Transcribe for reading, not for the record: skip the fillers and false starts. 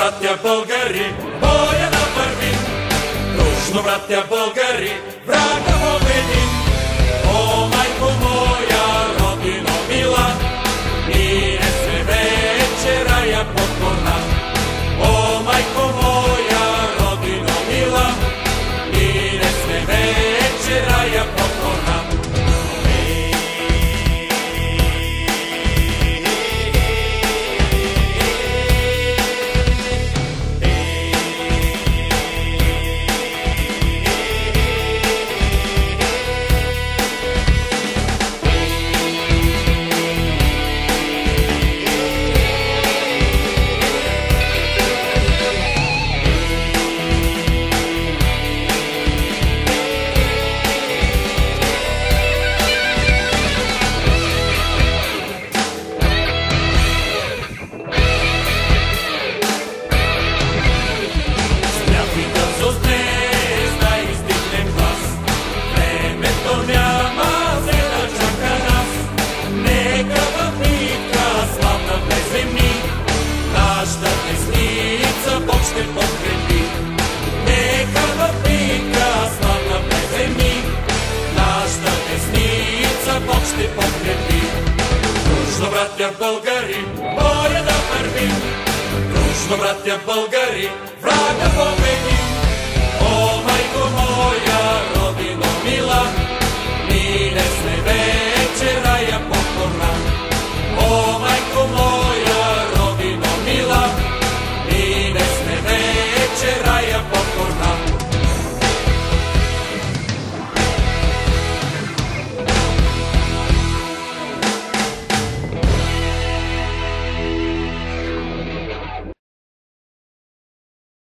братя българи, боя да вървим. Дружно, братя българи, врага победим. О, майко моя, родино мила, ние сме вече рая покорна. О, майко моя, родино мила, ние сме вече рая покорна. Бог ще подкрепи. Нека в пика славна преземи, нашата десница Бог ще подкрепи. Дружно, братя българи, боя да вървим. Дружно, братя българи, врага